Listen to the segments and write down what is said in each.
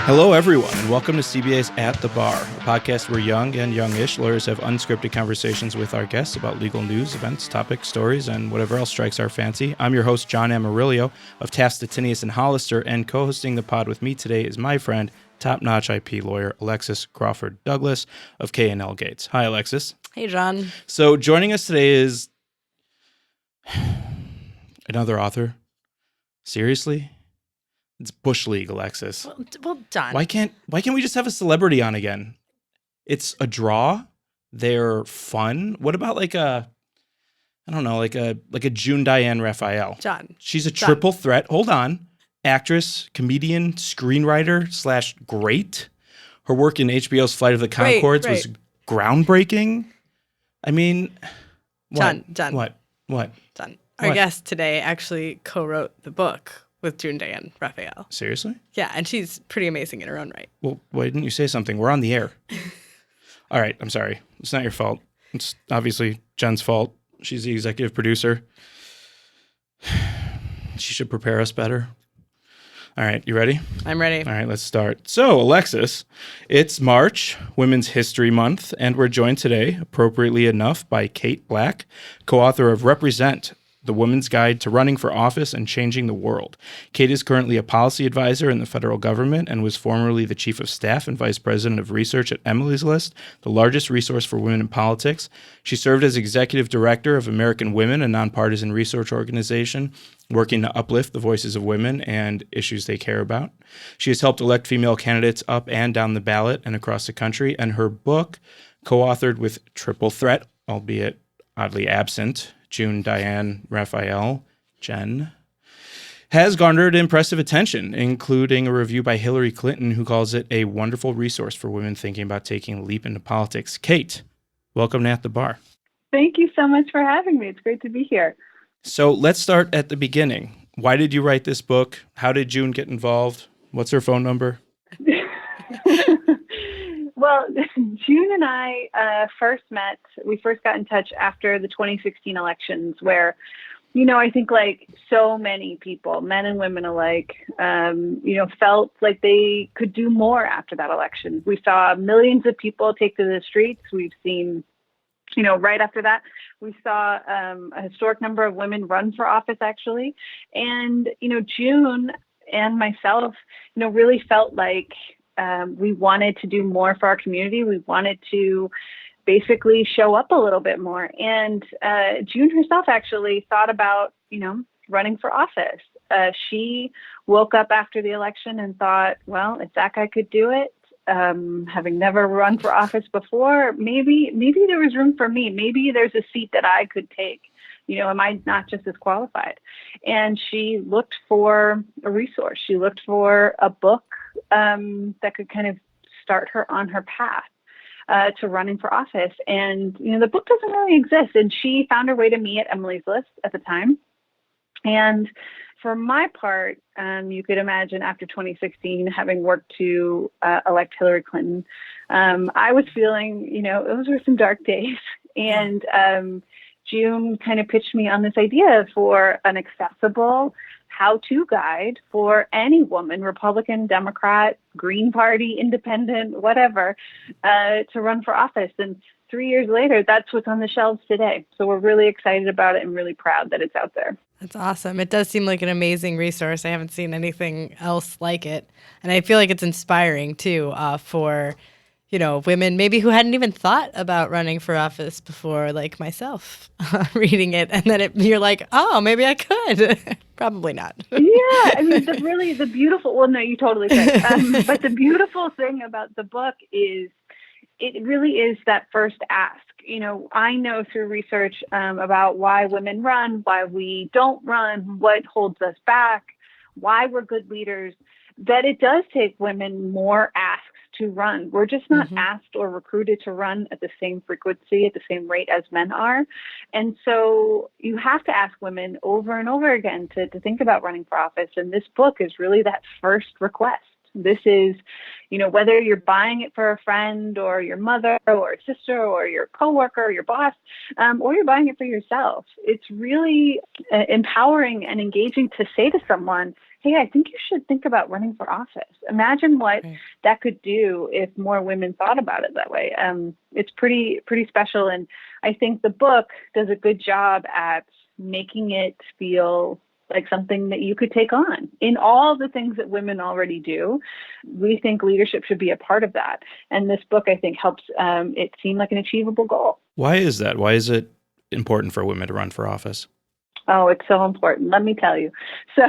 Hello, everyone, and welcome to CBA's At the Bar, a podcast where young and youngish lawyers have unscripted conversations with our guests about legal news, events, topics, stories, and whatever else strikes our fancy. I'm your host, John Amarilio of Taft, Stettinius, and Hollister, and co-hosting the pod with me today is my friend, top-notch IP lawyer Alexis Crawford Douglas of K&L Gates. Hi, Alexis. Hey, John. So joining us today is another author. Seriously? It's Bush League, Alexis. Well, John. Why can't we just have a celebrity on again? It's a draw. They're fun. What about like a June Diane Raphael? John. She's a triple threat. Hold on. Actress, comedian, screenwriter /great. Her work in HBO's Flight of the Conchords was groundbreaking. I mean, what? John. What? John. Our guest today actually co-wrote the book with June Diane Raphael. Seriously? Yeah, and she's pretty amazing in her own right. Well, why didn't you say something? We're on the air. All right, I'm sorry. It's not your fault. It's obviously Jen's fault. She's the executive producer. She should prepare us better. All right, you ready? I'm ready. All right, let's start. So, Alexis, it's March, Women's History Month, and we're joined today, appropriately enough, by Kate Black, co-author of Represent, The Woman's Guide to Running for Office and Changing the World. Kate is currently a policy advisor in the federal government and was formerly the chief of staff and vice president of research at Emily's List, the largest resource for women in politics. She served as executive director of American Women, a nonpartisan research organization working to uplift the voices of women and issues they care about. She has helped elect female candidates up and down the ballot and across the country, and her book, co-authored with triple threat, albeit oddly absent, June Diane Raphael, Jen, has garnered impressive attention, including a review by Hillary Clinton, who calls it a wonderful resource for women thinking about taking a leap into politics. Kate, welcome to At the Bar. Thank you so much for having me. It's great to be here. So let's start at the beginning. Why did you write this book? How did June get involved? What's her phone number? Well, June and I first met. We first got in touch after the 2016 elections where, I think like so many people, men and women alike, felt like they could do more after that election. We saw millions of people take to the streets. We've seen, right after that, we saw a historic number of women run for office, actually. And, June and myself, really felt like we wanted to do more for our community. We wanted to basically show up a little bit more. And June herself actually thought about, running for office. She woke up after the election and thought, well, if that guy could do it, having never run for office before, maybe there was room for me. Maybe there's a seat that I could take. Am I not just as qualified? And she looked for a resource. She looked for a book that could kind of start her on her path to running for office. And, the book doesn't really exist. And she found her way to me at Emily's List at the time. And for my part, you could imagine after 2016, having worked to elect Hillary Clinton, I was feeling, those were some dark days. And June kind of pitched me on this idea for an accessible how-to guide for any woman, Republican, Democrat, Green Party, Independent, whatever, to run for office. And 3 years later, that's what's on the shelves today. So we're really excited about it and really proud that it's out there. That's awesome. It does seem like an amazing resource. I haven't seen anything else like it. And I feel like it's inspiring, too, for women maybe who hadn't even thought about running for office before, like myself, reading it. And then you're like, oh, maybe I could. Probably not. Yeah. I mean, the beautiful, well, no, you totally could. But the beautiful thing about the book is it really is that first ask. I know through research about why women run, why we don't run, what holds us back, why we're good leaders, that it does take women more asks to run. We're just not asked or recruited to run at the same frequency, at the same rate as men are. And so you have to ask women over and over again to think about running for office. And this book is really that first request. This is, whether you're buying it for a friend or your mother or a sister or your coworker or your boss, or you're buying it for yourself. It's really empowering and engaging to say to someone, hey, I think you should think about running for office. Imagine what that could do if more women thought about it that way. It's pretty special. And I think the book does a good job at making it feel like something that you could take on. In all the things that women already do, we think leadership should be a part of that. And this book, I think, helps it seem like an achievable goal. Why is that? Why is it important for women to run for office? Oh, it's so important. Let me tell you. So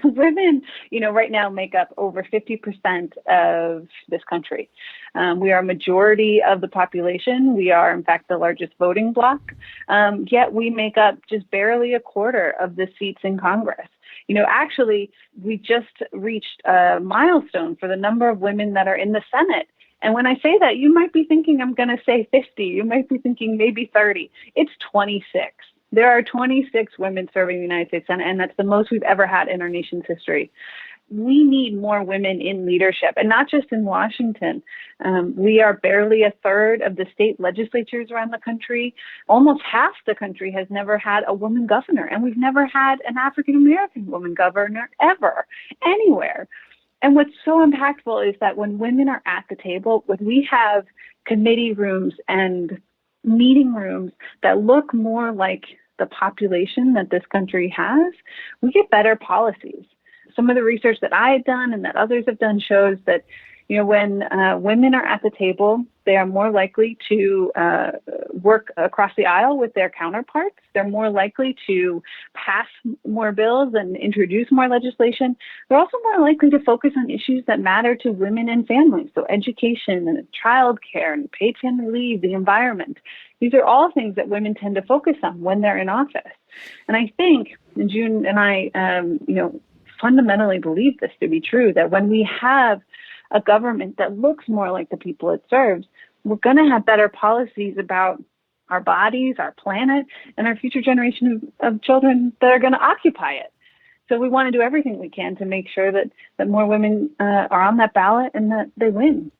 women, right now make up over 50% of this country. We are a majority of the population. We are, in fact, the largest voting bloc. Yet we make up just barely a quarter of the seats in Congress. Actually, we just reached a milestone for the number of women that are in the Senate. And when I say that, you might be thinking I'm going to say 50. You might be thinking maybe 30. It's 26. There are 26 women serving the United States Senate, and that's the most we've ever had in our nation's history. We need more women in leadership, and not just in Washington. We are barely a third of the state legislatures around the country. Almost half the country has never had a woman governor, and we've never had an African-American woman governor ever, anywhere. And what's so impactful is that when women are at the table, when we have committee rooms and meeting rooms that look more like the population that this country has, we get better policies. Some of the research that I had done and that others have done shows that, when women are at the table, they are more likely to work across the aisle with their counterparts. They're more likely to pass more bills and introduce more legislation. They're also more likely to focus on issues that matter to women and families. So education and childcare and paid family leave, the environment. These are all things that women tend to focus on when they're in office. And I think, and June and I, fundamentally believe this to be true, that when we have a government that looks more like the people it serves, we're going to have better policies about our bodies, our planet, and our future generation of children that are going to occupy it. So we want to do everything we can to make sure that more women are on that ballot and that they win.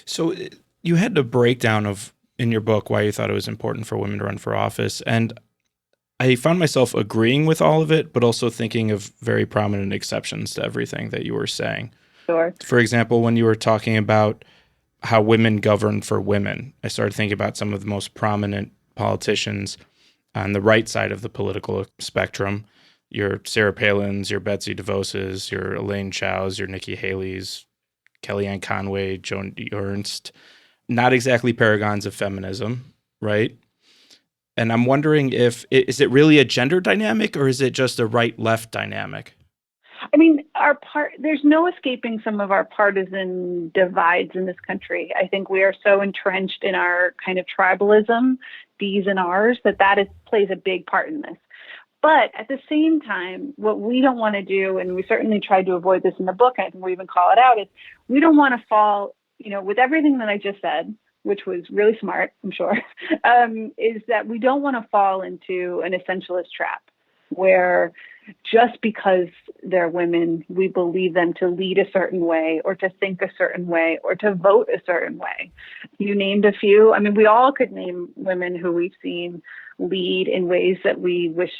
So you had a breakdown in your book why you thought it was important for women to run for office. And I found myself agreeing with all of it, but also thinking of very prominent exceptions to everything that you were saying. Sure. For example, when you were talking about how women govern for women, I started thinking about some of the most prominent politicians on the right side of the political spectrum. Your Sarah Palins, your Betsy DeVos's, your Elaine Chao's, your Nikki Haley's, Kellyanne Conway, Joan Ernst. Not exactly paragons of feminism, right? And I'm wondering is it really a gender dynamic or is it just a right-left dynamic? I mean, there's no escaping some of our partisan divides in this country. I think we are so entrenched in our kind of tribalism, these and ours, that plays a big part in this. But at the same time, what we don't want to do, and we certainly tried to avoid this in the book, I think we even call it out, is we don't want to fall, with everything that I just said, which was really smart, I'm sure, is that we don't want to fall into an essentialist trap where just because they're women, we believe them to lead a certain way or to think a certain way or to vote a certain way. You named a few. I mean, we all could name women who we've seen lead in ways that we wish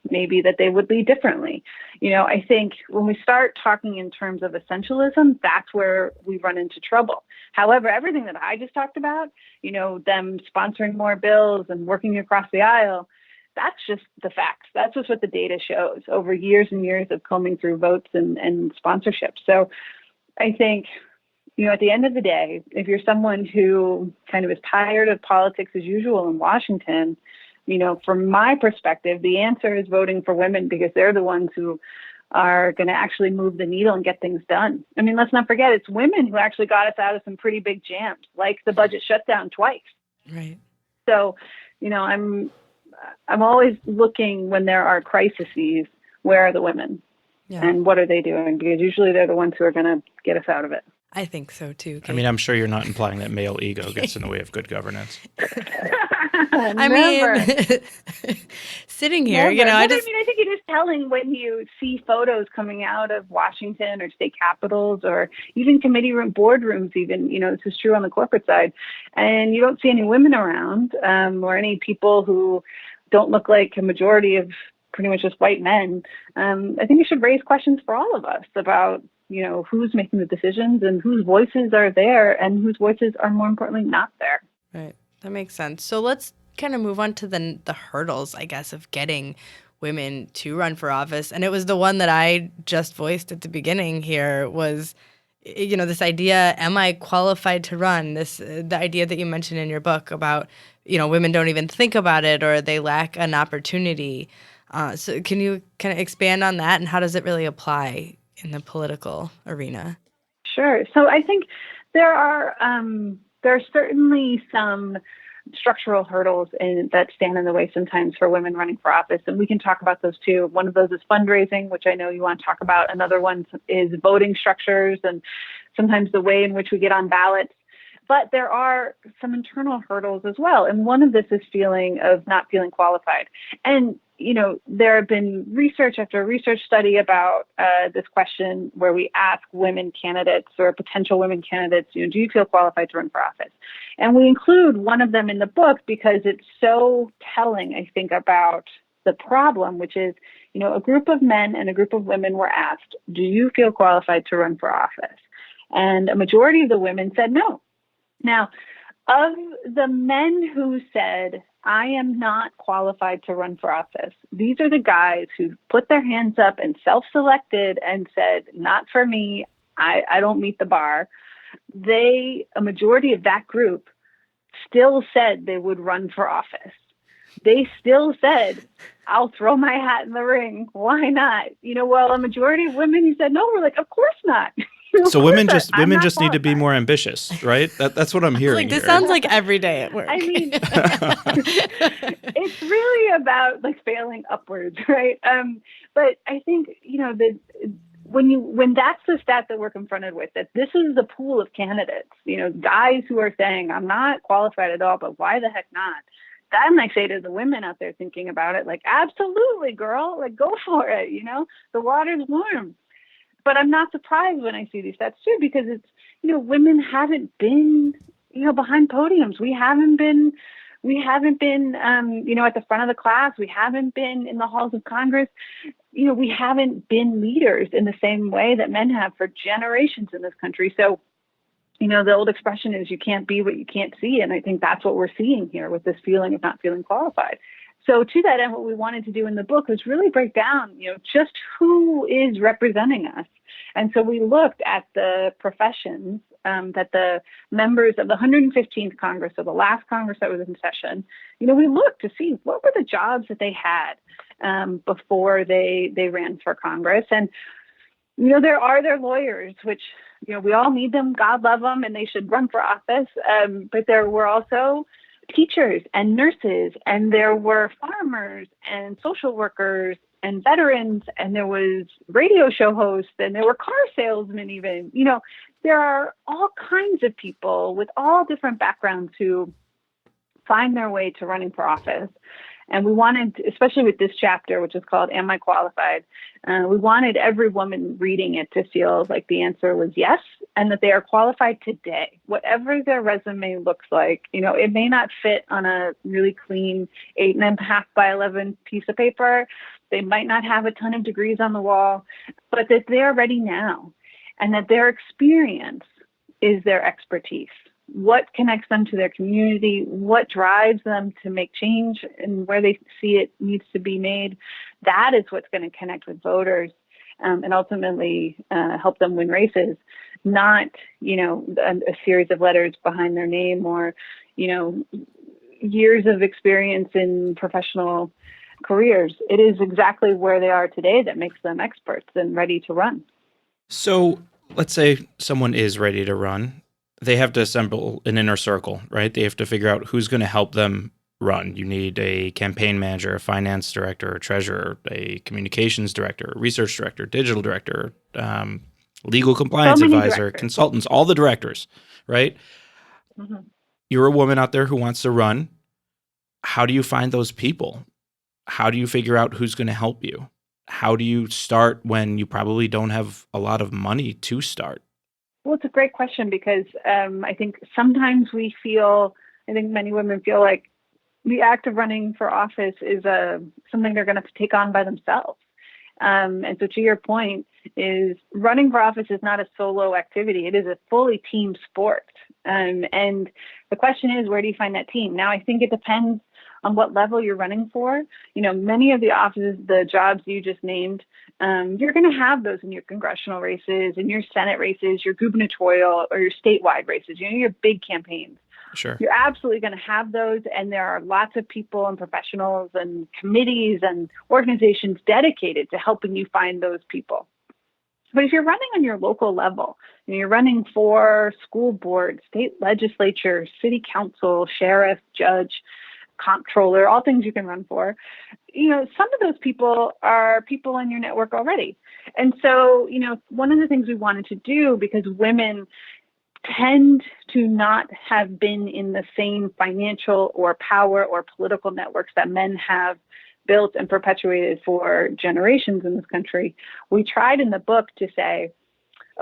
maybe that they would lead differently. I think when we start talking in terms of essentialism, that's where we run into trouble. However, everything that I just talked about, them sponsoring more bills and working across the aisle, that's just the facts. That's just what the data shows over years and years of combing through votes and sponsorship. So I think, at the end of the day, if you're someone who kind of is tired of politics as usual in Washington, from my perspective, the answer is voting for women because they're the ones who are going to actually move the needle and get things done. I mean, let's not forget, it's women who actually got us out of some pretty big jams, like the budget shutdown twice. Right. So, I'm always looking when there are crises, where are the women? Yeah. And what are they doing? Because usually they're the ones who are going to get us out of it. I think so too, Kate. I mean, I'm sure you're not implying that male ego gets in the way of good governance. I Never. mean, sitting here, Never. I But just, I mean, I think it is telling when you see photos coming out of Washington or state capitals or even committee room boardrooms, even, this is true on the corporate side, and you don't see any women around or any people who don't look like a majority of pretty much just white men. I think it should raise questions for all of us about, who's making the decisions and whose voices are there and whose voices are more importantly not there. right. That makes sense. So let's kind of move on to the hurdles, I guess, of getting women to run for office. And it was the one that I just voiced at the beginning here was, this idea, am I qualified to run? The idea that you mentioned in your book about, women don't even think about it or they lack an opportunity. So can you kind of expand on that and how does it really apply in the political arena? Sure. So I think there are certainly some structural hurdles that stand in the way sometimes for women running for office, and we can talk about those too. One of those is fundraising, which I know you want to talk about. Another one is voting structures and sometimes the way in which we get on ballots. But there are some internal hurdles as well. And one of this is feeling of not feeling qualified. And, there have been research after research study about this question where we ask women candidates or potential women candidates, do you feel qualified to run for office? And we include one of them in the book because it's so telling, I think, about the problem, which is, a group of men and a group of women were asked, do you feel qualified to run for office? And a majority of the women said no. Now, of the men who said, I am not qualified to run for office, these are the guys who put their hands up and self-selected and said, not for me, I don't meet the bar. A majority of that group still said they would run for office. They still said, I'll throw my hat in the ring. Why not? While a majority of women who said no were like, of course not. So women just need to be more ambitious, right? That's what I'm hearing. This sounds like every day at work. I mean, it's really about failing upwards, right? But I think when that's the stat that we're confronted with, that this is the pool of candidates, guys who are saying I'm not qualified at all, but why the heck not? Then I say to the women out there thinking about it, absolutely, girl, go for it. The water's warm. But I'm not surprised when I see these stats too, because it's, women haven't been, behind podiums. We haven't been, at the front of the class. We haven't been in the halls of Congress. We haven't been leaders in the same way that men have for generations in this country. So, the old expression is you can't be what you can't see. And I think that's what we're seeing here with this feeling of not feeling qualified. So to that end, what we wanted to do in the book was really break down, just who is representing us. And so we looked at the professions that the members of the 115th Congress, so the last Congress that was in session, we looked to see what were the jobs that they had before they ran for Congress. And, there are their lawyers, which, we all need them, God love them, and they should run for office. But there were also teachers and nurses, and there were farmers and social workers and veterans, and there was radio show hosts, and there were car salesmen even. There are all kinds of people with all different backgrounds who find their way to running for office. And we wanted, especially with this chapter, which is called Am I Qualified? We wanted every woman reading it to feel like the answer was yes, and that they are qualified today. Whatever their resume looks like, it may not fit on a really clean 8.5 by 11 piece of paper. They might not have a ton of degrees on the wall, but that they're ready now, and that their experience is their expertise. What connects them to their community, what drives them to make change and where they see it needs to be made. That is what's going to connect with voters and ultimately help them win races, not, a series of letters behind their name or, years of experience in professional careers. It is exactly where they are today that makes them experts and ready to run. So let's say someone is ready to run. They have to assemble an inner circle, right? They have to figure out who's going to help them run. You need a campaign manager, a finance director, a treasurer, a communications director, a research director, digital director, legal compliance advisor, directors. Consultants, all the directors, right? Mm-hmm. You're a woman out there who wants to run. how do you find those people? How do you figure out who's going to help you? How do you start when you probably don't have a lot of money to start? Well, it's a great question because I think sometimes I think many women feel like the act of running for office is something they're going to take on by themselves. And so to your point, is running for office is not a solo activity. It is a fully team sport. And the question is, where do you find that team? Now, I think it depends on what level you're running for. Many of the offices, the jobs you just named, you're going to have those in your congressional races, in your Senate races, your gubernatorial or your statewide races, your big campaigns. Sure. You're absolutely going to have those. And there are lots of people and professionals and committees and organizations dedicated to helping you find those people. But if you're running on your local level, you're running for school board, state legislature, city council, sheriff, judge, comptroller, all things you can run for, some of those people are people in your network already. And so, one of the things we wanted to do, because women tend to not have been in the same financial or power or political networks that men have built and perpetuated for generations in this country, we tried in the book to say,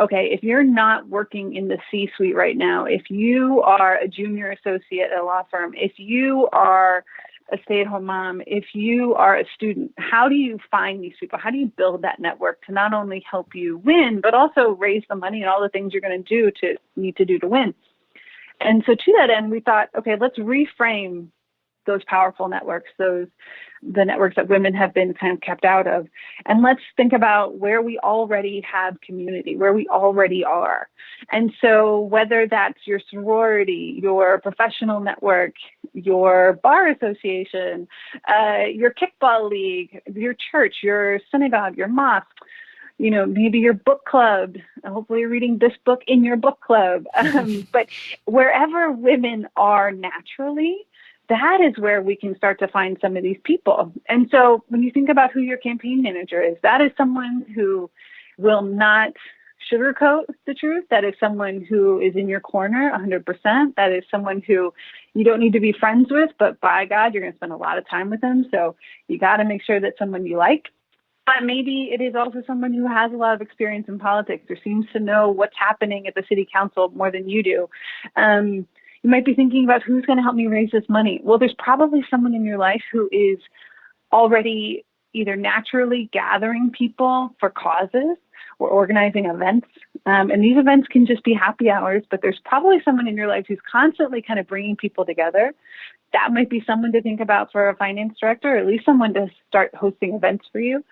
okay, if you're not working in the C-suite right now, if you are a junior associate at a law firm, if you are a stay-at-home mom, if you are a student, how do you find these people? How do you build that network to not only help you win, but also raise the money and all the things you're going to need to do to win? And so to that end, we thought, okay, let's reframe those powerful networks, the networks that women have been kind of kept out of. And let's think about where we already have community, where we already are. And so whether that's your sorority, your professional network, your bar association, your kickball league, your church, your synagogue, your mosque, maybe your book club, hopefully you're reading this book in your book club. But wherever women are naturally, that is where we can start to find some of these people. And so when you think about who your campaign manager is, that is someone who will not sugarcoat the truth. That is someone who is in your corner 100%. That is someone who you don't need to be friends with, but by God, you're going to spend a lot of time with them. So you got to make sure that's someone you like. But maybe it is also someone who has a lot of experience in politics or seems to know what's happening at the city council more than you do. You might be thinking about who's going to help me raise this money. Well, there's probably someone in your life who is already either naturally gathering people for causes or organizing events. And these events can just be happy hours, but there's probably someone in your life who's constantly kind of bringing people together. That might be someone to think about for a finance director, or at least someone to start hosting events for you.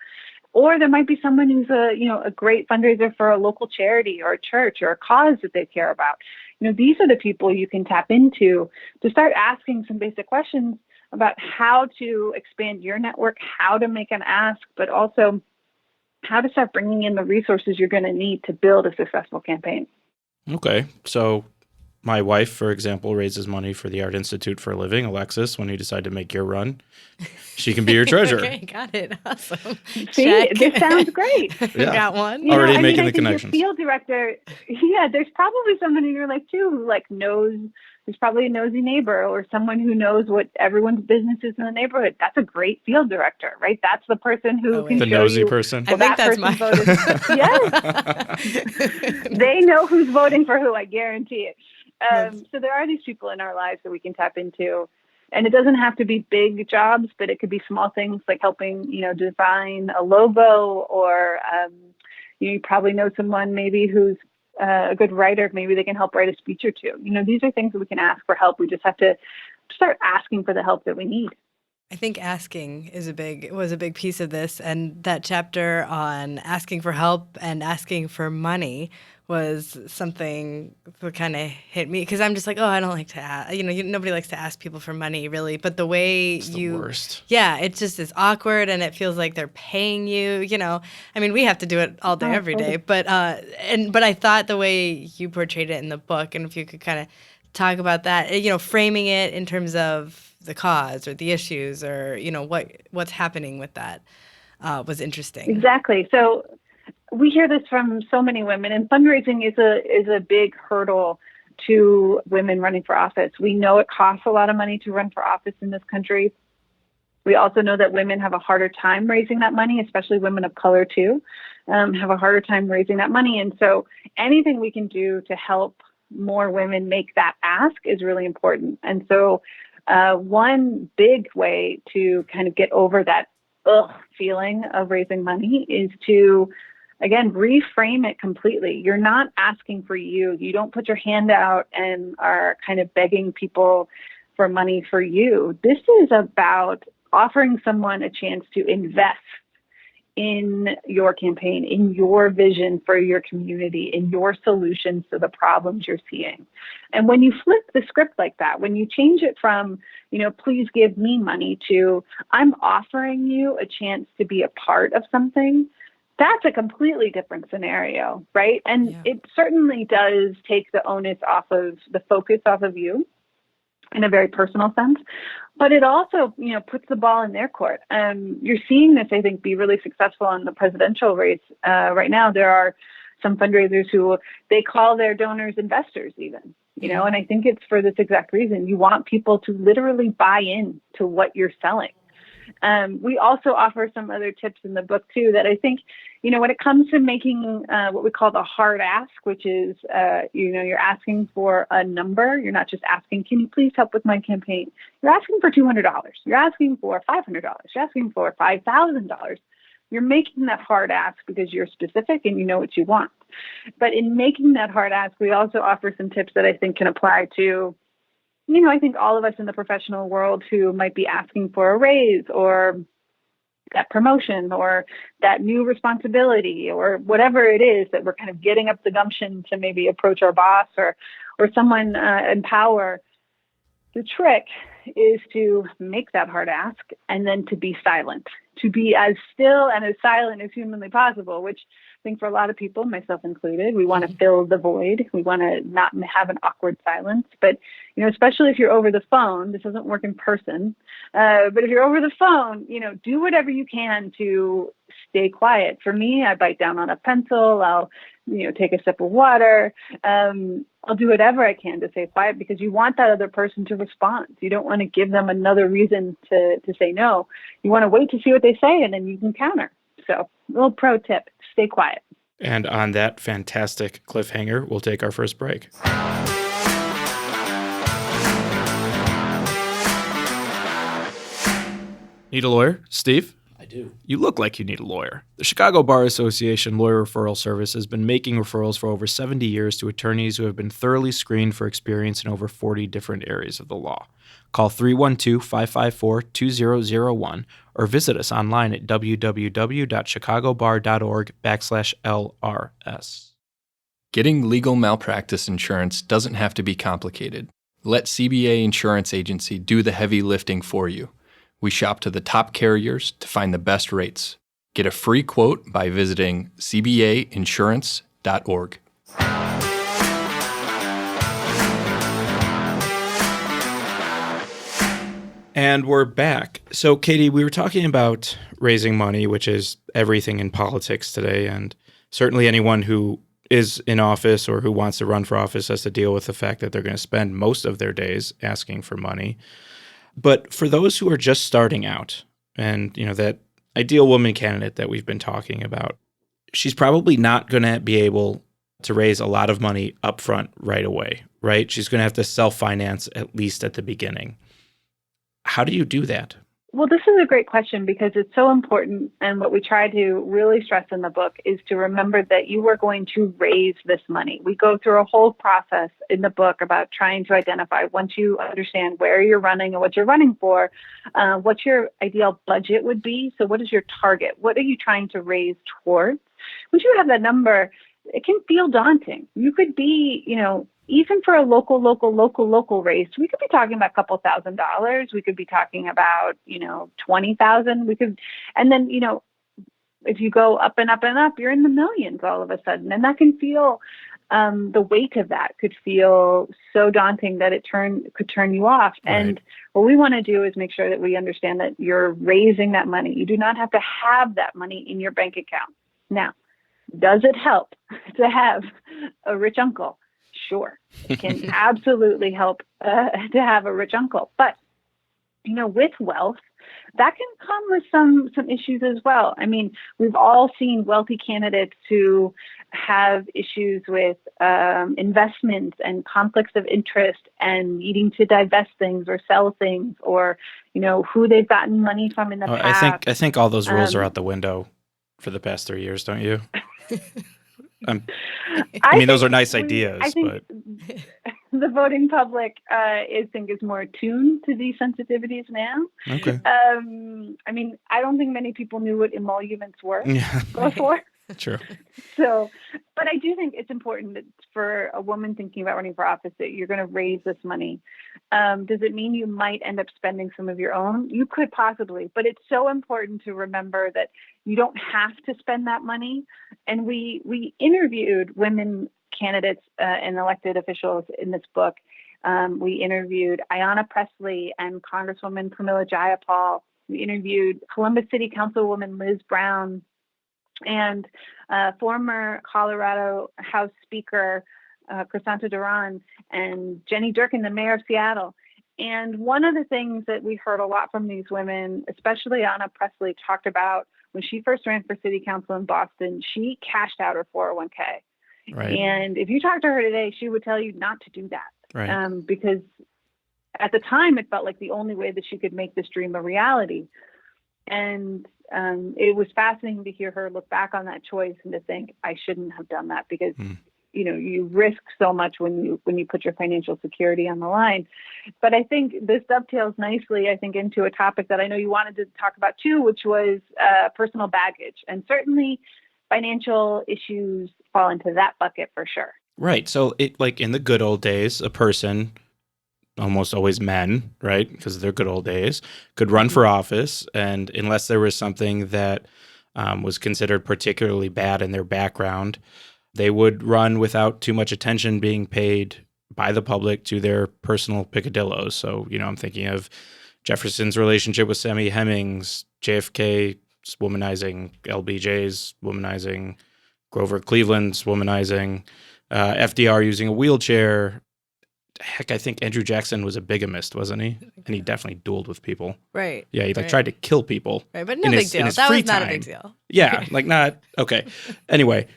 Or there might be someone who's a great fundraiser for a local charity or a church or a cause that they care about. These are the people you can tap into to start asking some basic questions about how to expand your network, how to make an ask, but also how to start bringing in the resources you're going to need to build a successful campaign. Okay. So my wife, for example, raises money for the Art Institute for a living. Alexis, when you decide to make your run, she can be your treasurer. Okay, got it. Awesome. See, Check. this sounds great. Yeah. Got one. Already making I the think connections. Your field director, there's probably someone in your life too who knows. There's probably a nosy neighbor or someone who knows what everyone's business is in the neighborhood. That's a great field director, right? That's the person who can the show nosy you. person. I think that's my voted. Yes. They know who's voting for who, I guarantee it. So there are these people in our lives that we can tap into. And it doesn't have to be big jobs, but it could be small things like helping, design a logo, or you probably know someone maybe who's a good writer. Maybe they can help write a speech or two. These are things that we can ask for help. We just have to start asking for the help that we need. I think asking was a big piece of this, and that chapter on asking for help and asking for money was something that kind of hit me, because I'm just like, I don't like to ask. Nobody likes to ask people for money, really. But the way it's the worst. Yeah, it just is awkward, and it feels like they're paying you. I mean, we have to do it all day, every day. But but I thought the way you portrayed it in the book, and if you could kind of talk about that, framing it in terms of the cause or the issues, or what's happening with that, was interesting. Exactly. So we hear this from so many women, and fundraising is a big hurdle to women running for office. We know it costs a lot of money to run for office in this country. We also know that women have a harder time raising that money, especially women of color too, have a harder time raising that money. And so anything we can do to help more women make that ask is really important. And so one big way to kind of get over that feeling of raising money is to, again, reframe it completely. You're not asking for you. You don't put your hand out and are kind of begging people for money for you. This is about offering someone a chance to invest in your campaign, in your vision for your community, in your solutions to the problems you're seeing. And when you flip the script like that, when you change it from, please give me money to, I'm offering you a chance to be a part of something, that's a completely different scenario, right? And it certainly does take the onus off of the focus off of you in a very personal sense, but it also, puts the ball in their court. You're seeing this, I think, be really successful in the presidential race right now. There are some fundraisers who they call their donors investors even, and I think it's for this exact reason. You want people to literally buy in to what you're selling. We also offer some other tips in the book too that I think, when it comes to making what we call the hard ask, which is, you're asking for a number. You're not just asking, can you please help with my campaign? You're asking for $200. You're asking for $500. You're asking for $5,000. You're making that hard ask because you're specific and you know what you want. But in making that hard ask, we also offer some tips that I think can apply to I think all of us in the professional world who might be asking for a raise or that promotion or that new responsibility or whatever it is that we're kind of getting up the gumption to maybe approach our boss or someone in power. The trick is to make that hard ask and then to be silent, to be as still and as silent as humanly possible, which I think for a lot of people, myself included, we want to fill the void. We want to not have an awkward silence. But, especially if you're over the phone, this doesn't work in person. But if you're over the phone, do whatever you can to stay quiet. For me, I bite down on a pencil. I'll, take a sip of water. I'll do whatever I can to stay quiet because you want that other person to respond. You don't want to give them another reason to say no. You want to wait to see what they say and then you can counter. So, little pro tip, stay quiet. And on that fantastic cliffhanger, we'll take our first break. Need a lawyer? Steve? I do. You look like you need a lawyer. The Chicago Bar Association Lawyer Referral Service has been making referrals for over 70 years to attorneys who have been thoroughly screened for experience in over 40 different areas of the law. Call 312-554-2001 or visit us online at www.chicagobar.org/LRS. Getting legal malpractice insurance doesn't have to be complicated. Let CBA Insurance Agency do the heavy lifting for you. We shop to the top carriers to find the best rates. Get a free quote by visiting cbainsurance.org. And we're back. So, Katie, we were talking about raising money, which is everything in politics today. And certainly anyone who is in office or who wants to run for office has to deal with the fact that they're going to spend most of their days asking for money. But for those who are just starting out and, that ideal woman candidate that we've been talking about, she's probably not going to be able to raise a lot of money upfront right away, right? She's going to have to self-finance at least at the beginning. How do you do that? Well, this is a great question because it's so important. And what we try to really stress in the book is to remember that you are going to raise this money. We go through a whole process in the book about trying to identify, once you understand where you're running and what you're running for, what your ideal budget would be. So what is your target? What are you trying to raise towards? Once you have that number, it can feel daunting. You could be, even for a local race, we could be talking about a couple $1,000s. We could be talking about, 20,000. We could, and then, if you go up and up and up, you're in the millions all of a sudden. And that can feel, the weight of that could feel so daunting that it could turn you off. Right. And what we want to do is make sure that we understand that you're raising that money. You do not have to have that money in your bank account. Now, does it help to have a rich uncle? sure. It can absolutely help to have a rich uncle. But, with wealth, that can come with some issues as well. I mean, we've all seen wealthy candidates who have issues with investments and conflicts of interest and needing to divest things or sell things, or, who they've gotten money from in the past. I think all those rules are out the window for the past 3 years, don't you? I mean, those are nice ideas, I think but the voting public, is more attuned to these sensitivities now. okay. I mean, I don't think many people knew what emoluments were before. True. So, but I do think it's important that for a woman thinking about running for office that you're going to raise this money. Does it mean you might end up spending some of your own? You could possibly, but it's so important to remember that you don't have to spend that money. And we interviewed women candidates and elected officials in this book. We interviewed Ayanna Pressley and Congresswoman Pramila Jayapal. We interviewed Columbus City Councilwoman Liz Brown and former Colorado House Speaker Crisanta Duran and Jenny Durkin, the mayor of Seattle. And one of the things that we heard a lot from these women, especially Ayanna Pressley, talked about when she first ran for city council in Boston, she cashed out her 401k. Right. And if you talk to her today, she would tell you not to do that. Right. Because at the time, it felt like the only way that she could make this dream a reality. And it was fascinating to hear her look back on that choice and to think, I shouldn't have done that, because you risk so much when you put your financial security on the line. But I think this dovetails nicely, into a topic that I know you wanted to talk about too, which was personal baggage. And certainly financial issues fall into that bucket for sure. Right. So like in the good old days, a person, almost always men, right, because they're good old days, could run for office. And unless there was something that was considered particularly bad in their background, they would run without too much attention being paid by the public to their personal peccadillos. So, I'm thinking of Jefferson's relationship with Sammy Hemings, JFK's womanizing, LBJ's womanizing, Grover Cleveland's womanizing, FDR using a wheelchair. Heck, I think Andrew Jackson was a bigamist, wasn't he? And he definitely dueled with people. Right. Yeah, he tried to kill people. Right, but no big deal. That was not a big deal. Yeah, okay. Anyway,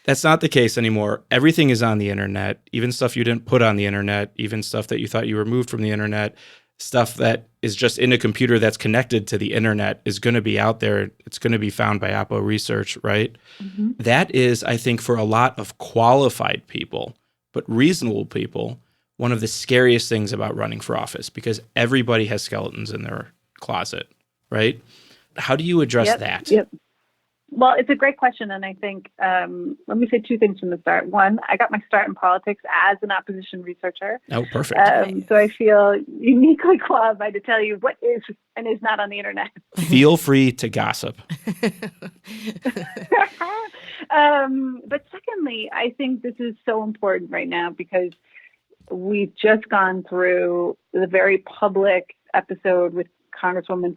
that's not the case anymore. Everything is on the internet, even stuff you didn't put on the internet, even stuff that you thought you removed from the internet, stuff that is just in a computer that's connected to the internet is going to be out there. It's going to be found by Apo Research, right? Mm-hmm. That is, I think, for a lot of qualified people, but reasonable people, one of the scariest things about running for office, because everybody has skeletons in their closet, right? How do you address that? Yep. Well, it's a great question. And I think, let me say two things from the start. One, I got my start in politics as an opposition researcher. Oh, perfect. So I feel uniquely qualified to tell you what is and is not on the internet. Feel free to gossip. But secondly, I think this is so important right now because we've just gone through the very public episode with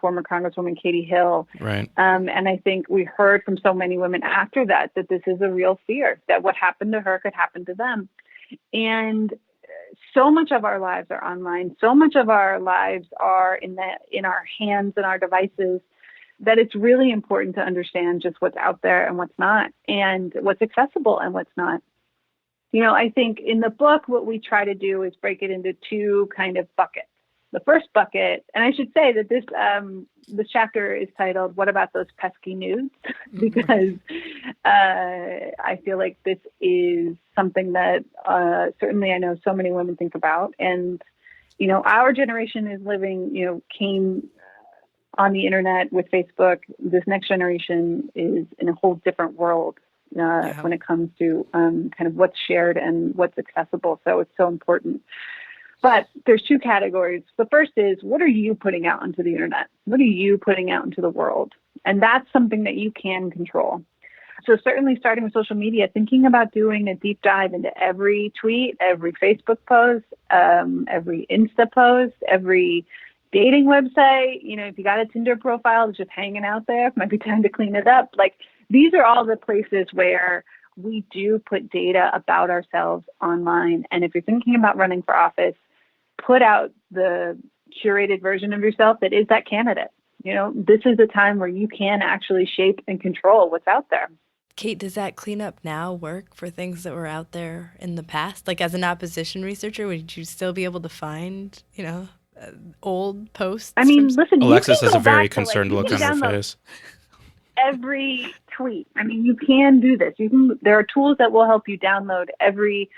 former Congresswoman Katie Hill. Right. And I think we heard from so many women after that this is a real fear that what happened to her could happen to them. And so much of our lives are online. So much of our lives are in our hands and our devices that it's really important to understand just what's out there and what's not, and what's accessible and what's not. I think in the book, what we try to do is break it into two kind of buckets. The first bucket, and I should say that this chapter is titled, What About Those Pesky Nudes? Because I feel like this is something that certainly I know so many women think about. And, our generation is came on the internet with Facebook. This next generation is in a whole different world when it comes to kind of what's shared and what's accessible. So it's so important. But there's two categories. The first is, what are you putting out onto the internet? What are you putting out into the world? And that's something that you can control. So certainly starting with social media, thinking about doing a deep dive into every tweet, every Facebook post, every Insta post, every dating website. If you got a Tinder profile that's just hanging out there, it might be time to clean it up. Like, these are all the places where we do put data about ourselves online. And if you're thinking about running for office, put out the curated version of yourself that is that candidate. This is a time where you can actually shape and control what's out there. Kate, does that cleanup now work for things that were out there in the past? Like, as an opposition researcher, would you still be able to find, old posts? I mean, listen, Alexis you has can a go very back to, concerned you look can on her download face. every tweet. I mean, you can do this. There are tools that will help you download every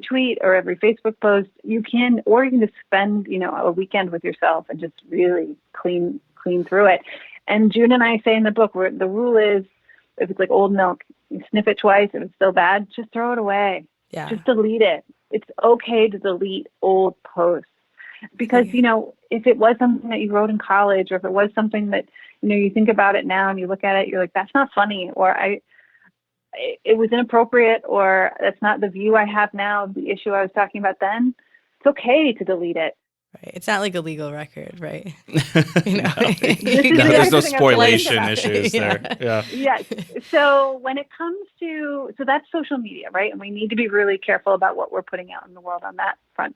tweet or every Facebook post. You can just spend, a weekend with yourself and just really clean through it. And June and I say in the book, where the rule is, if it's like old milk, you sniff it twice. If it's still bad, just throw it away. Yeah. Just delete it. It's okay to delete old posts. Because, if it was something that you wrote in college, or if it was something that, you think about it now and you look at it, you're like, that's not funny, or it was inappropriate, or that's not the view I have now of the issue I was talking about then, it's okay to delete it. Right. It's not like a legal record, right? There's no spoliation issues there. Yeah. Yes. So when it comes to, that's social media, right? And we need to be really careful about what we're putting out in the world on that front.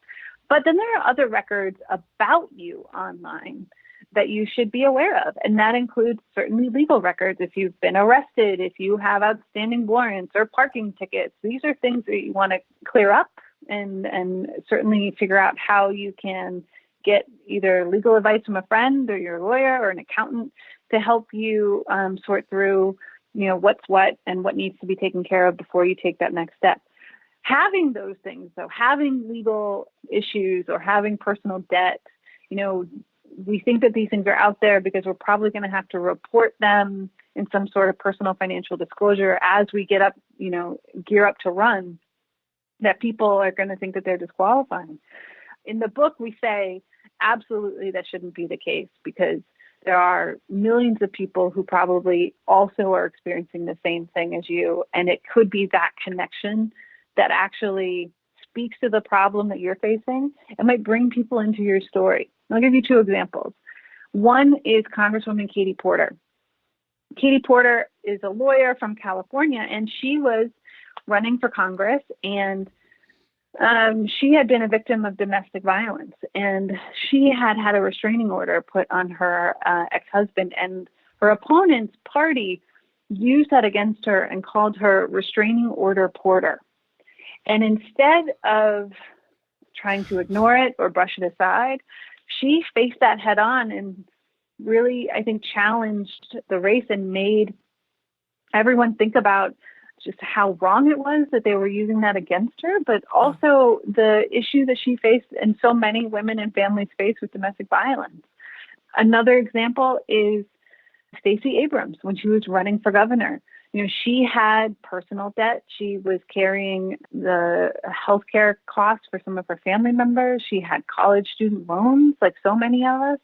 But then there are other records about you online that you should be aware of. And that includes certainly legal records. If you've been arrested, if you have outstanding warrants or parking tickets, these are things that you want to clear up and certainly figure out how you can get either legal advice from a friend or your lawyer or an accountant to help you sort through, what's what and what needs to be taken care of before you take that next step. Having those things, though, having legal issues or having personal debt, we think that these things are out there because we're probably going to have to report them in some sort of personal financial disclosure as we get up, gear up to run, that people are going to think that they're disqualifying. In the book, we say absolutely that shouldn't be the case, because there are millions of people who probably also are experiencing the same thing as you. And it could be that connection that actually speaks to the problem that you're facing and might bring people into your story. I'll give you two examples. One is Congresswoman Katie Porter. Katie Porter is a lawyer from California, and she was running for Congress, and she had been a victim of domestic violence, and she had had a restraining order put on her ex-husband, and her opponent's party used that against her and called her restraining order Porter. And instead of trying to ignore it or brush it aside, she faced that head on and really, I think, challenged the race and made everyone think about just how wrong it was that they were using that against her, but also the issue that she faced and so many women and families face with domestic violence. Another example is Stacey Abrams when she was running for governor. She had personal debt. She was carrying the healthcare costs for some of her family members. She had college student loans, like so many of us.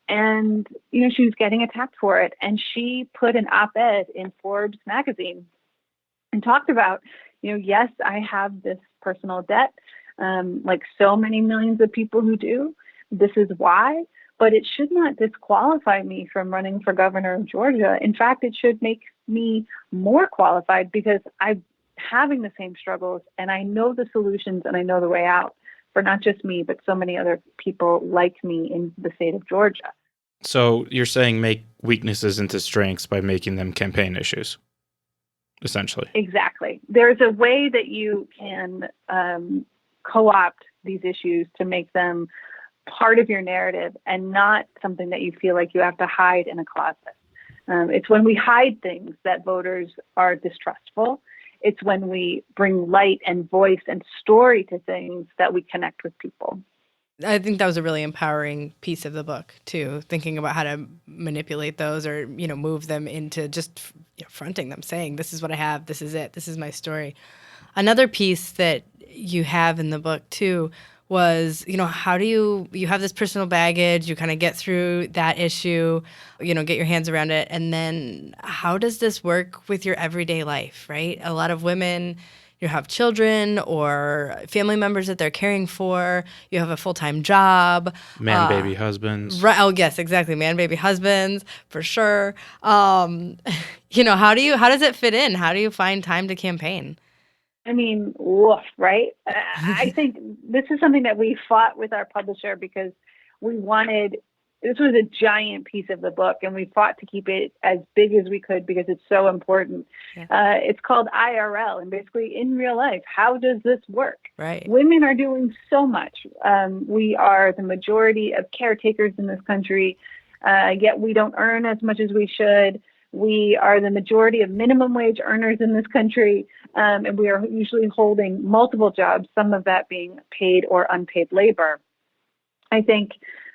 And, she was getting attacked for it. And she put an op-ed in Forbes magazine and talked about, yes, I have this personal debt, like so many millions of people who do. This is why. But it should not disqualify me from running for governor of Georgia. In fact, it should make me more qualified because I'm having the same struggles and I know the solutions and I know the way out for not just me, but so many other people like me in the state of Georgia. So you're saying make weaknesses into strengths by making them campaign issues, essentially. Exactly. There's a way that you can co-opt these issues to make them part of your narrative and not something that you feel like you have to hide in a closet. It's when we hide things that voters are distrustful. It's when we bring light and voice and story to things that we connect with people. I think that was a really empowering piece of the book, too, thinking about how to manipulate those or, move them into just fronting them, saying, this is what I have, this is it, this is my story. Another piece that you have in the book, too, was, how do you have this personal baggage, you kind of get through that issue, get your hands around it, and then how does this work with your everyday life, right? A lot of women, you have children or family members that they're caring for, you have a full-time job. Man-baby husbands. Right, oh, yes, exactly, man-baby husbands, for sure. How does it fit in? How do you find time to campaign? I mean, woof, right? I think this is something that we fought with our publisher because this was a giant piece of the book, and we fought to keep it as big as we could because it's so important. Yeah. It's called IRL, and basically in real life, how does this work? Right. Women are doing so much. We are the majority of caretakers in this country, yet we don't earn as much as we should. We are the majority of minimum wage earners in this country, and we are usually holding multiple jobs, some of that being paid or unpaid labor. I think,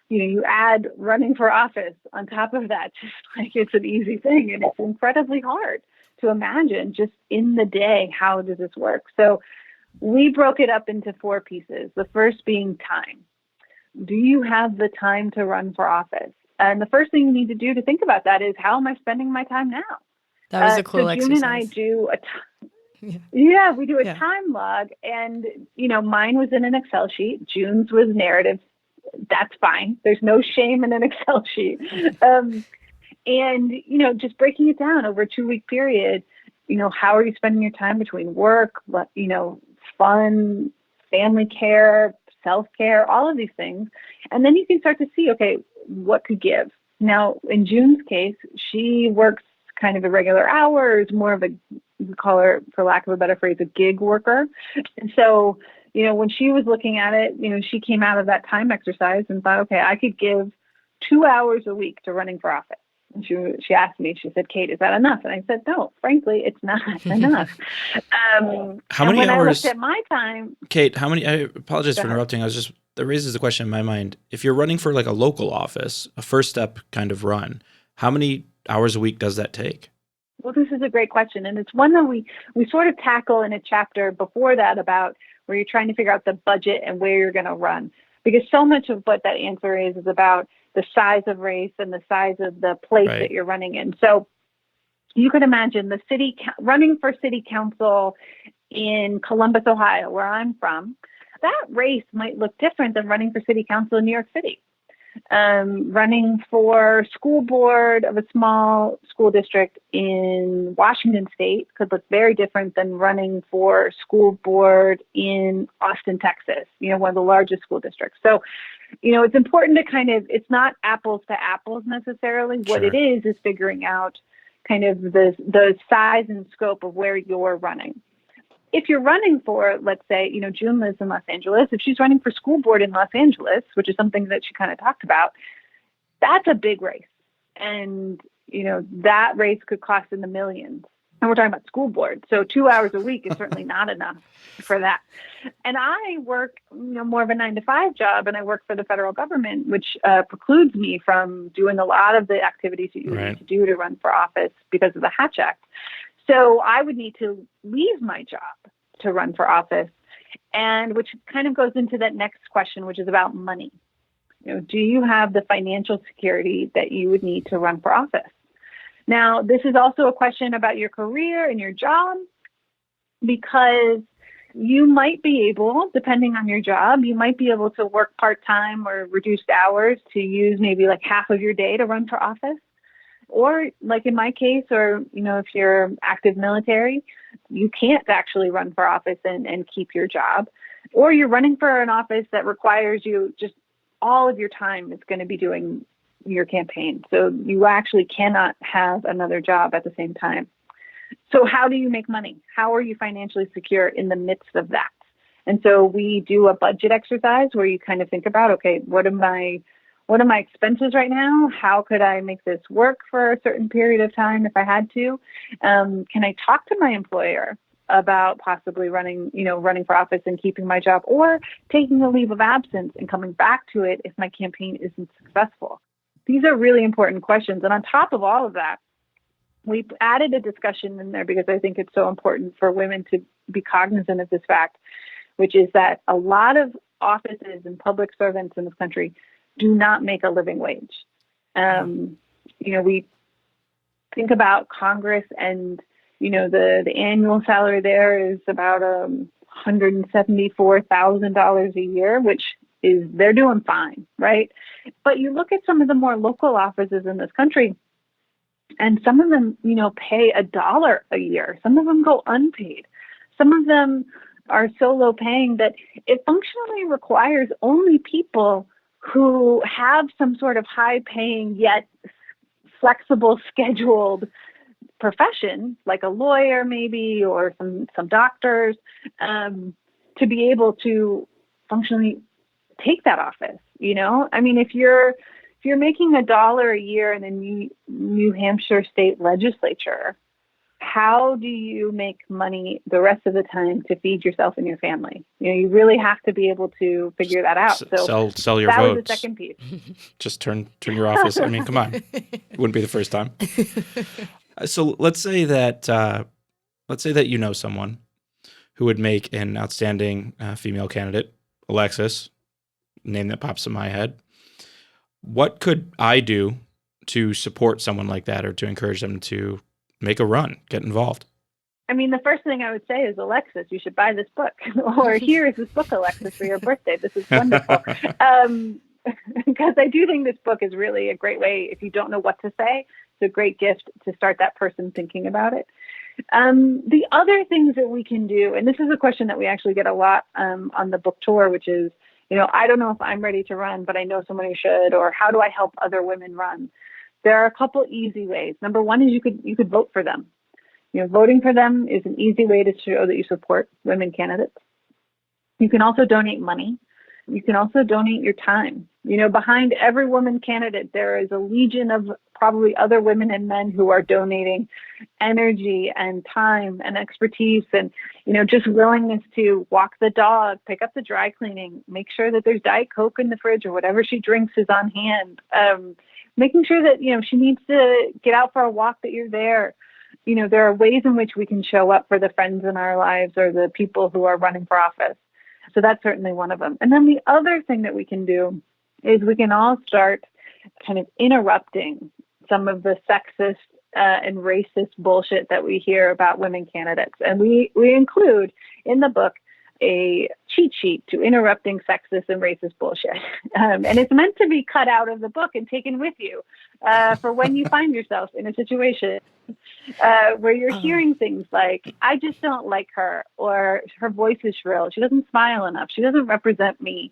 you add running for office on top of that, just like it's an easy thing, and it's incredibly hard to imagine just in the day, how does this work? So we broke it up into 4 pieces. The first being time. Do you have the time to run for office? And the first thing you need to do to think about that is, how am I spending my time now? That was a cool exercise. June and I do we do a time log, and mine was in an Excel sheet. June's was narrative. That's fine. There's no shame in an Excel sheet. And just breaking it down over a 2-week period. How are you spending your time between work, fun, family care, self-care, all of these things, and then you can start to see, okay, what could give. Now, in June's case, she works kind of irregular hours, more of we call her, for lack of a better phrase, a gig worker. And so, when she was looking at it, she came out of that time exercise and thought, okay, I could give 2 hours a week to running for office. And she asked me, she said, Kate, is that enough? And I said, no, frankly, it's not enough. How many hours? I looked at my time. Kate, how many? I apologize for interrupting. That raises the question in my mind. If you're running for like a local office, a first step kind of run, how many hours a week does that take? Well, this is a great question. And it's one that we sort of tackle in a chapter before that, about where you're trying to figure out the budget and where you're going to run. Because so much of what that answer is about the size of race and the size of the place that you're running in. So you could imagine running for city council in Columbus, Ohio, where I'm from. That race might look different than running for city council in New York City. Running for school board of a small school district in Washington State could look very different than running for school board in Austin, Texas, one of the largest school districts. So, it's important to it's not apples to apples necessarily. Sure. What it is figuring out kind of the size and scope of where you're running. If you're running for, let's say, June lives in Los Angeles, if she's running for school board in Los Angeles, which is something that she kind of talked about, that's a big race. And, that race could cost in the millions. And we're talking about school board. So 2 hours a week is certainly not enough for that. And I work, more of a 9-to-5 job, and I work for the federal government, which precludes me from doing a lot of the activities that you need to do to run for office because of the Hatch Act. So I would need to leave my job to run for office, and which kind of goes into that next question, which is about money. Do you have the financial security that you would need to run for office? Now, this is also a question about your career and your job, because you might be able, depending on your job, you might be able to work part-time or reduced hours to use maybe like half of your day to run for office. Or like in my case, or, if you're active military, you can't actually run for office and keep your job. Or you're running for an office that requires you just all of your time is going to be doing your campaign. So you actually cannot have another job at the same time. So how do you make money? How are you financially secure in the midst of that? And so we do a budget exercise where you kind of think about, okay, what are my expenses right now? How could I make this work for a certain period of time if I had to? Can I talk to my employer about possibly running for office and keeping my job, or taking a leave of absence and coming back to it if my campaign isn't successful? These are really important questions. And on top of all of that, we added a discussion in there because I think it's so important for women to be cognizant of this fact, which is that a lot of offices and public servants in this country do not make a living wage. We think about Congress, and, the annual salary there is about $174,000 a year, which they're doing fine, right? But you look at some of the more local offices in this country, And some of them, pay $1 a year. Some of them go unpaid. Some of them are so low paying that it functionally requires only people who have some sort of high paying yet flexible scheduled profession, like a lawyer maybe, or some doctors, to be able to functionally take that office. I mean, if you're making $1 a year in the New Hampshire state legislature, how do you make money the rest of the time to feed yourself and your family? You really have to be able to figure that out. So sell your that votes. was the second piece. Just turn your office. I mean, come on, it wouldn't be the first time. So let's say that you know someone who would make an outstanding female candidate, Alexis, name that pops in my head. What could I do to support someone like that, or to encourage them to make a run, get involved? I mean, the first thing I would say is, Alexis, you should buy this book. Or here is this book, Alexis, for your birthday. This is wonderful. Because I do think this book is really a great way, if you don't know what to say, it's a great gift to start that person thinking about it. The other things that we can do, and this is a question that we actually get a lot on the book tour, which is, I don't know if I'm ready to run, but I know someone who should, or how do I help other women run? There are a couple easy ways. Number one is you could vote for them. Voting for them is an easy way to show that you support women candidates. You can also donate money. You can also donate your time. Behind every woman candidate, there is a legion of probably other women and men who are donating energy and time and expertise and, just willingness to walk the dog, pick up the dry cleaning, make sure that there's Diet Coke in the fridge or whatever she drinks is on hand. Making sure that, she needs to get out for a walk, that you're there. There are ways in which we can show up for the friends in our lives or the people who are running for office. So that's certainly one of them. And then the other thing that we can do is we can all start kind of interrupting some of the sexist and racist bullshit that we hear about women candidates. And we include in the book a cheat sheet to interrupting sexist and racist bullshit. And it's meant to be cut out of the book and taken with you for when you find yourself in a situation where you're hearing things like, I just don't like her, or her voice is shrill, she doesn't smile enough, she doesn't represent me,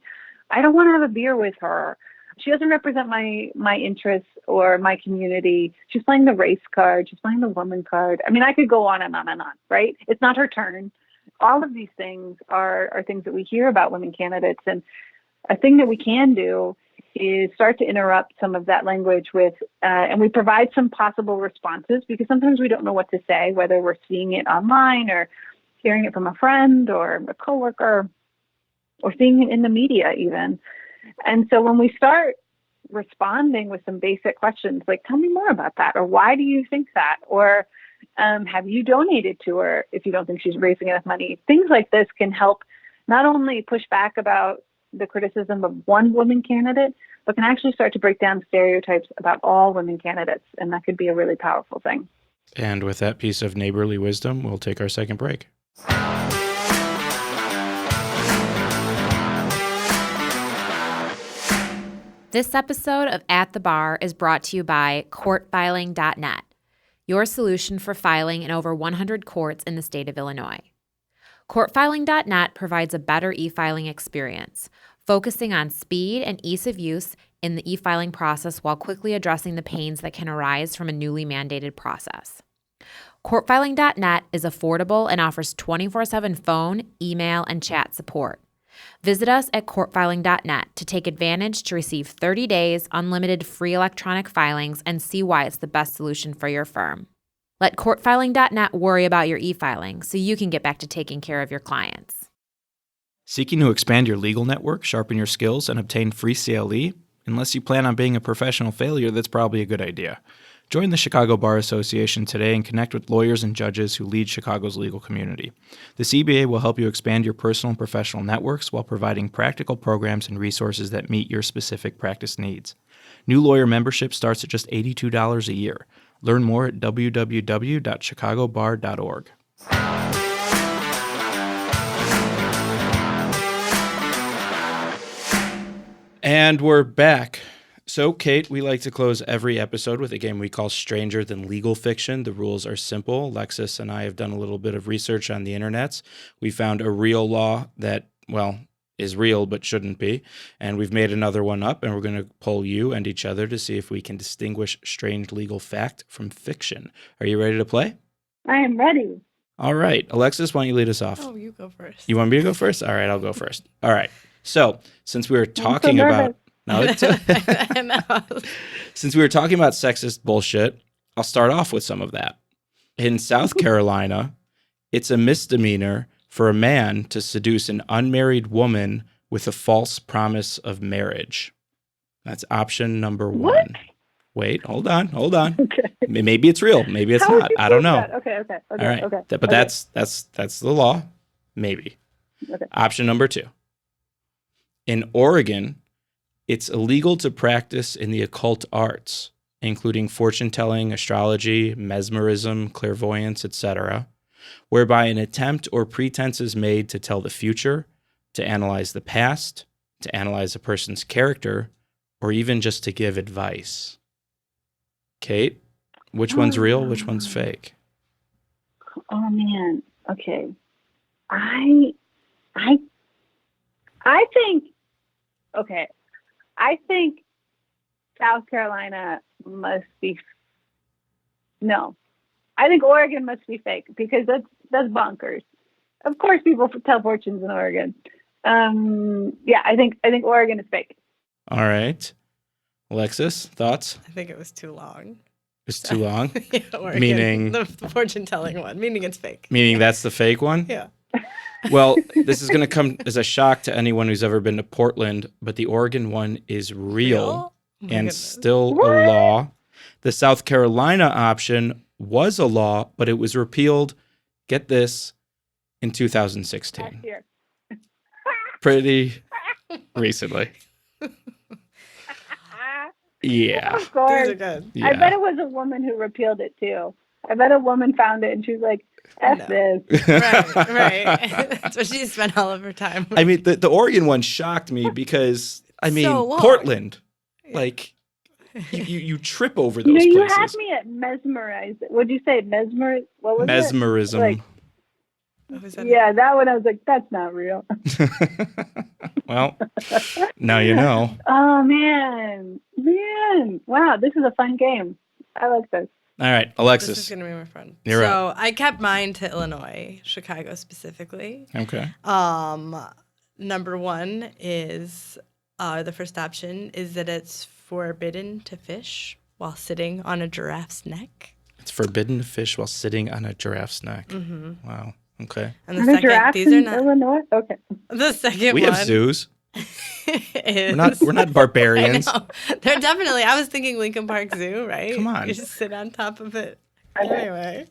I don't want to have a beer with her, she doesn't represent my interests or my community, she's playing the race card, she's playing the woman card. I mean, I could go on and on and on, right? It's not her turn. All of these things are things that we hear about women candidates. And a thing that we can do is start to interrupt some of that language with, and we provide some possible responses, because sometimes we don't know what to say, whether we're seeing it online or hearing it from a friend or a coworker or seeing it in the media even. And so when we start responding with some basic questions like, tell me more about that, or why do you think that, or have you donated to her if you don't think she's raising enough money? Things like this can help not only push back about the criticism of one woman candidate, but can actually start to break down stereotypes about all women candidates. And that could be a really powerful thing. And with that piece of neighborly wisdom, we'll take our second break. This episode of At the Bar is brought to you by courtfiling.net, your solution for filing in over 100 courts in the state of Illinois. Courtfiling.net provides a better e-filing experience, focusing on speed and ease of use in the e-filing process while quickly addressing the pains that can arise from a newly mandated process. Courtfiling.net is affordable and offers 24/7 phone, email, and chat support. Visit us at courtfiling.net to take advantage to receive 30 days unlimited free electronic filings and see why it's the best solution for your firm. Let courtfiling.net worry about your e-filing so you can get back to taking care of your clients. Seeking to expand your legal network, sharpen your skills, and obtain free CLE? Unless you plan on being a professional failure, that's probably a good idea. Join the Chicago Bar Association today and connect with lawyers and judges who lead Chicago's legal community. The CBA will help you expand your personal and professional networks while providing practical programs and resources that meet your specific practice needs. New lawyer membership starts at just $82 a year. Learn more at www.chicagobar.org. And we're back. So, Kate, we like to close every episode with a game we call Stranger Than Legal Fiction. The rules are simple. Alexis and I have done a little bit of research on the internets. We found a real law that, well, is real but shouldn't be. And we've made another one up, and we're going to poll you and each other to see if we can distinguish strange legal fact from fiction. Are you ready to play? I am ready. All right. Alexis, why don't you lead us off? Oh, you go first. You want me to go first? All right, I'll go first. All right. So, since we were talking about... No, I know. Since we were talking about sexist bullshit, I'll start off with some of that. In South Carolina, it's a misdemeanor for a man to seduce an unmarried woman with a false promise of marriage. That's option number one. What? Wait, hold on. Okay. Maybe it's real. Maybe it's How would not. you I don't prove know. that? Okay. All right. Okay. But okay. that's the law. Maybe. Okay. Option number two. In Oregon, it's illegal to practice in the occult arts, including fortune-telling, astrology, mesmerism, clairvoyance, etc., whereby an attempt or pretense is made to tell the future, to analyze the past, to analyze a person's character, or even just to give advice. Kate, which one's real, which one's fake? Oh man. Okay. I think. Okay. I think South Carolina must be. No, I think Oregon must be fake because that's bonkers. Of course, people tell fortunes in Oregon. Yeah, I think Oregon is fake. All right. Alexis, thoughts? I think it was too long. It's too long? Yeah, Oregon, Meaning? the fortune-telling one, meaning it's fake. Meaning that's the fake one? Yeah. Well, this is going to come as a shock to anyone who's ever been to Portland, but the Oregon one is real Oh my and goodness. still a law. The South Carolina option was a law, but it was repealed, get this, in 2016. Last year. Pretty recently. Yeah. Of course. These are good. Yeah. I bet it was a woman who repealed it too. I bet a woman found it and she was like, F No. this. Right. That's what she spent all of her time with. I mean, the Oregon one shocked me because, I mean, So long. Portland, like, you trip over those You places. had me at mesmerized. What'd you say? What was Mesmerism. it? Like, What was that? yeah, that one I was like, that's not real. Well, now you know. Oh, man. Wow, this is a fun game. I like this. All right, This is Alexis. going to be my friend. You're so I kept mine to Illinois, Chicago specifically. Okay. Number one is the first option is that it's forbidden to fish while sitting on a giraffe's neck. It's forbidden to fish while sitting on a giraffe's neck. Mm-hmm. Wow. Okay. And the Are there second, giraffes these are in not. Illinois? Okay. The second We one have zoos. is We're not barbarians. I know. They're definitely. I was thinking Lincoln Park Zoo, right? Come on. You just sit on top of it. Okay. Anyway,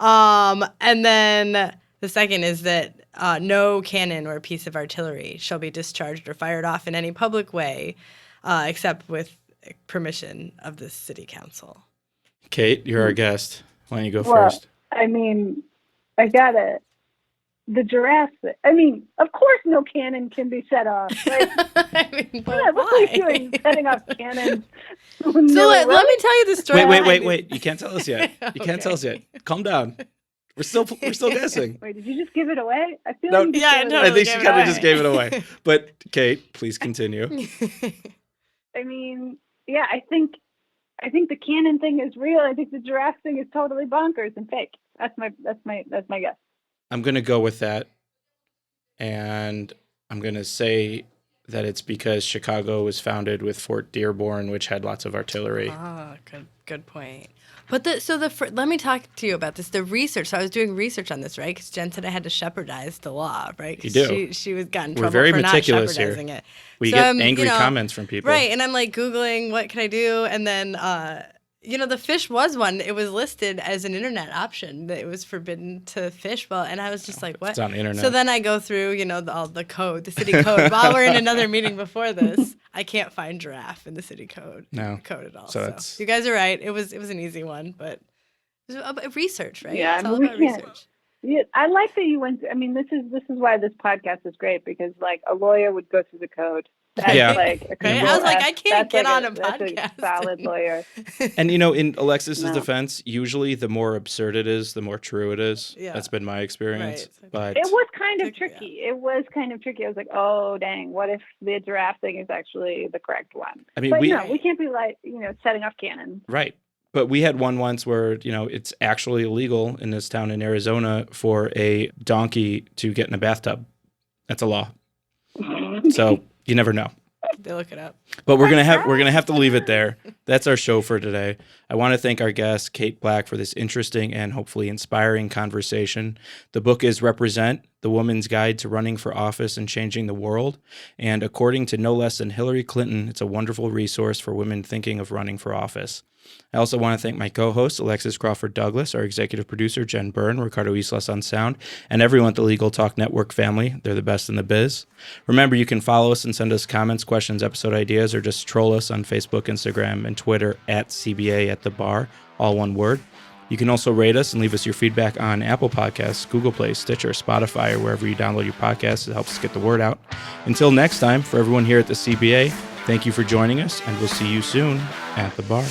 and then the second is that no cannon or piece of artillery shall be discharged or fired off in any public way, except with permission of the city council. Kate, you're our guest. Why don't you go Well, first? I mean, I got it. The giraffe. I mean, of course, no cannon can be set off. Like, I mean, but what are you why? doing? Setting off cannons. So let me tell you the story. Wait. You can't tell us yet. You can't tell us yet. Calm down. We're still guessing. Wait, did you just give it away? I feel No, like you Yeah, just gave it I away. I think she gave it kind of away. just gave it away. But Kate, please continue. I mean, yeah, I think the cannon thing is real. I think the giraffe thing is totally bonkers and fake. That's my guess. I'm going to go with that. And I'm going to say that it's because Chicago was founded with Fort Dearborn, which had lots of artillery. Ah, good point. But let me talk to you about this. The research. So I was doing research on this, right? Because Jen said I had to shepherdize the law, right? 'Cause You do. She was gotten in We're trouble very for meticulous not here. shepherdizing it. We So get I'm, angry comments from people. right? And I'm like Googling what can I do, and then the fish was one. It was listed as an internet option that it was forbidden to fish. Well, and I was just like, what? It's on the internet. So then I go through, all the code, the city code. While we're in another meeting before this, I can't find giraffe in the city code. No. Code at all. So So, it's- you guys are right. It was an easy one, but it was about research, right? Yeah, it's I all mean, about we can't- research. Yeah, I like that you went. I mean, this is why this podcast is great because like a lawyer would go through the code That's Yeah. like a Right? I was like, I can't that's get on a that's podcast. a solid lawyer. And in Alexis's No. defense, usually the more absurd it is, the more true it is. Yeah. That's been my experience. Right. But It was kind of Tricky, tricky. It was kind of tricky. I was like, oh dang, what if the giraffe thing is actually the correct one? I mean, but we no, we can't be like, setting off cannon. right. But we had one once where, it's actually illegal in this town in Arizona for a donkey to get in a bathtub. That's a law. So you never know. They look it up. But we're gonna have to leave it there. That's our show for today. I want to thank our guest, Kate Black, for this interesting and hopefully inspiring conversation. The book is Represent, The Woman's Guide to Running for Office and Changing the World. And according to no less than Hillary Clinton, it's a wonderful resource for women thinking of running for office. I also want to thank my co-host, Alexis Crawford Douglas, our executive producer, Jen Byrne, Ricardo Islas on sound, and everyone at the Legal Talk Network family. They're the best in the biz. Remember, you can follow us and send us comments, questions, episode ideas, or just troll us on Facebook, Instagram, and Twitter at CBA at the bar, all one word. You can also rate us and leave us your feedback on Apple Podcasts, Google Play, Stitcher, Spotify, or wherever you download your podcasts. It helps us get the word out. Until next time, for everyone here at the CBA, thank you for joining us, and we'll see you soon at the bar.